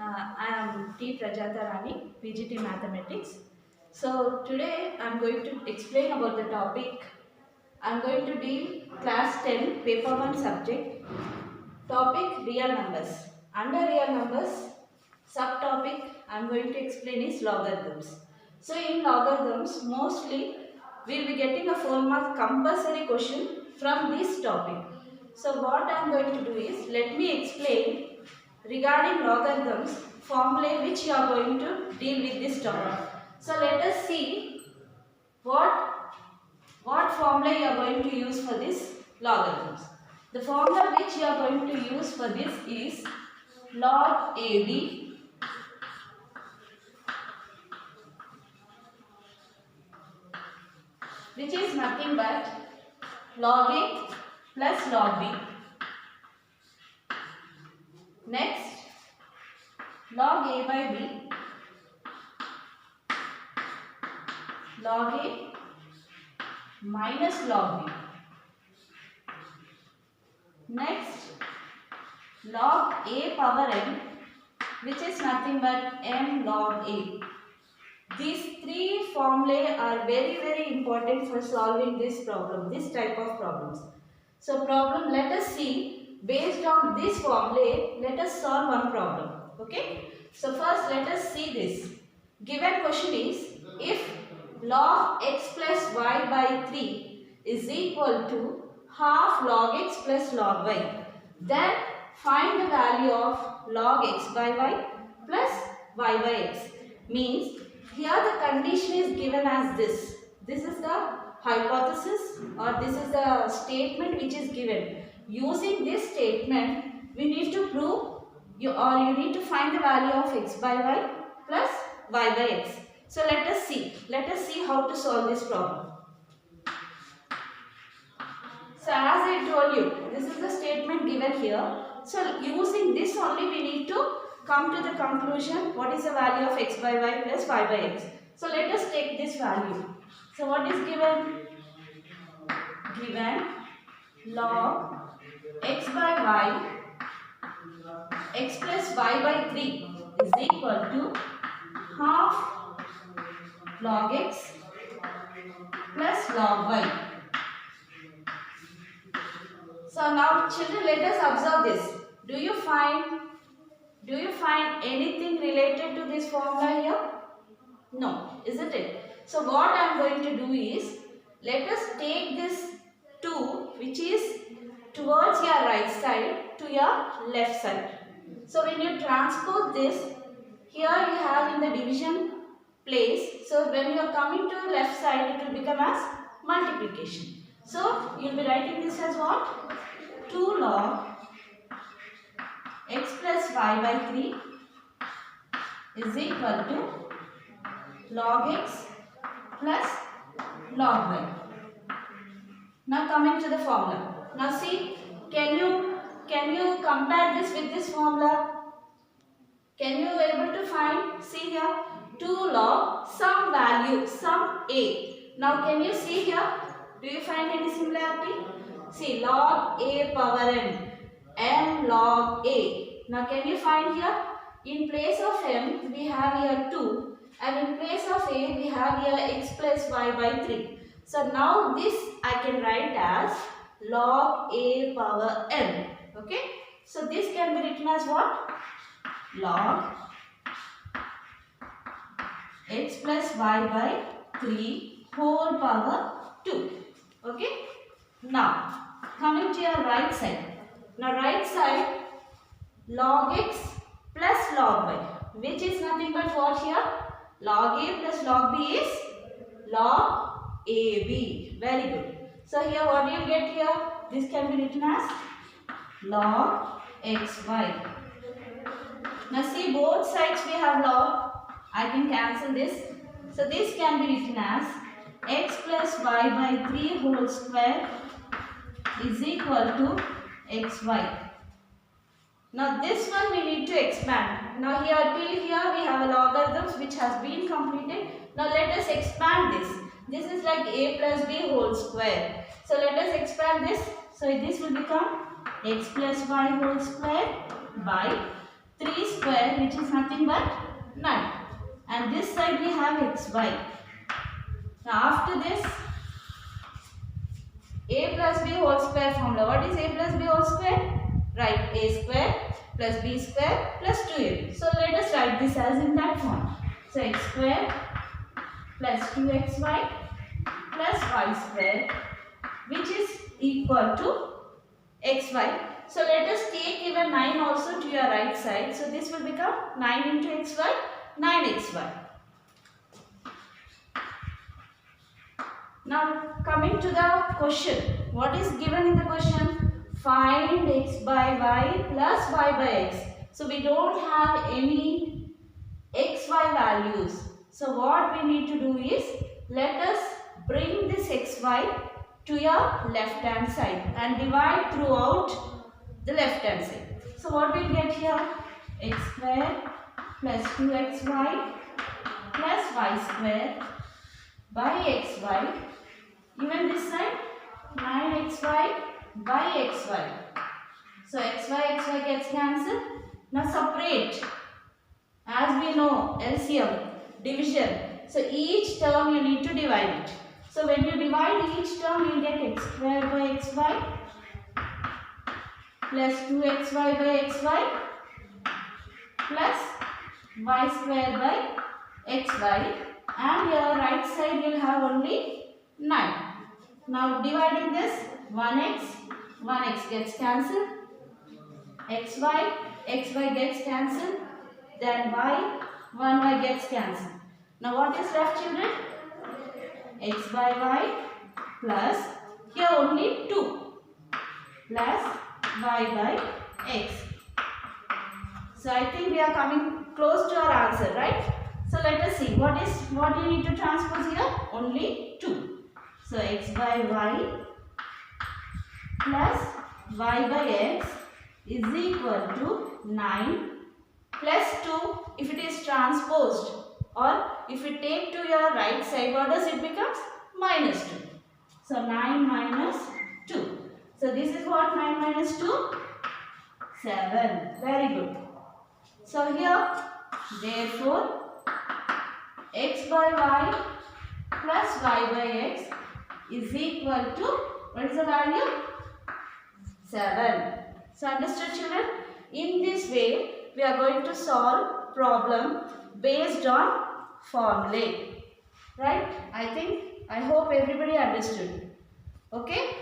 I am T. Prajatarani, PGT Mathematics. So today I am going to explain about the topic. I am going to deal class 10 paper 1 subject topic real numbers. Under real numbers subtopic I am going to explain is logarithms. So in logarithms mostly we will be getting a 4-mark compulsory question from this topic. So what I am going to do is let me explain regarding logarithms formulae which you are going to deal with this topic. So let us see what formula you are going to use for this logarithms. The formula which you are going to use for this is log AB which is nothing but log A plus log B. Next, log A by B, log A minus log B. Next, log A power n, which is nothing but m log A. These three formulae are very important for solving this problem, this type of problems. So let us see, based on this formulae, let us solve one problem. Okay. So first let us see this. Given question is, if log x plus y by 3 is equal to half log x plus log y, then find the value of log x by y plus y by x. Means here the condition is given as this. This is the hypothesis or this is the statement which is given. Using this statement, we need to prove you need to find the value of x by y plus y by x. So let us see. Let us see how to solve this problem. So as I told you, this is the statement given here. So using this only we need to come to the conclusion what is the value of x by y plus y by x. So let us take this value. So what is given? Given log x by y, x plus y by 3 is equal to half log x plus log y. So now children, let us observe this. Do you find anything related to this formula here? No, isn't it? So what I am going to do is, let us take this 2 which is towards your right side to your left side. So when you transpose this, here you have in the division place. So when you are coming to left side, it will become as multiplication. So you will be writing this as what? 2 log x plus y by 3 is equal to log x plus log y. Now coming to the formula. Now see, can you compare this with this formula? Can you able to find? See here, 2 log some value, some a. Now can you see here? Do you find any similarity? See, log a power n, m log a. Now can you find here? In place of m we have here 2 and in place of a we have here x plus y by 3. So now this I can write as log a power n. Okay. So this can be written as what? Log x plus y by 3 whole power 2. Okay. Now coming to your right side. Now right side, log x plus log y, which is nothing but what here? Log a plus log b is log ab. Very good. So here what do you get here? This can be written as log xy. Now see, both sides we have log. I can cancel this. So this can be written as x plus y by 3 whole square is equal to xy. Now this one we need to expand. Now here till here we have a logarithms which has been completed. Now let us expand this. This is like a plus b whole square. So let us expand this. So this will become x plus y whole square by 3 square square, which is nothing but 9. And this side we have xy. Now after this, a plus b whole square formula. What is a plus b whole square? Right, a square plus b square plus 2ab. So let us write this as in that form. So x square plus 2xy plus y square, which is equal to xy. So let us take even 9 also to your right side. So this will become 9 into xy, 9xy. Now coming to the question. What is given in the question? Find x by y plus y by x. So we don't have any xy values. So what we need to do is, let us bring this xy to your left hand side and divide throughout the left hand side. So what we will get here? X square plus 2xy plus y square by xy. Even this side, 9xy by xy. So xy gets cancelled. Now separate. As we know, LCM, division. So each term you need to divide it. So when you divide each term, you get x square by xy plus 2xy by xy plus y square by xy, and your right side will have only 9. Now dividing this, 1x gets cancelled, xy gets cancelled, then y, 1y gets cancelled. Now what is left, children? X by y plus, here only 2, plus y by x. So I think we are coming close to our answer, right? So let us see, what do you need to transpose here? Only 2. So x by y plus y by x is equal to 9 plus 2 if it is transposed, or if you take to your right side, what does it becomes? Minus 2. So 9 minus 2. So this is what 9 minus 2? 7. Very good. So here, therefore, x by y plus y by x is equal to, what is the value? 7. So understood, children? In this way, we are going to solve problem based on formulae. Right? I hope everybody understood. Okay?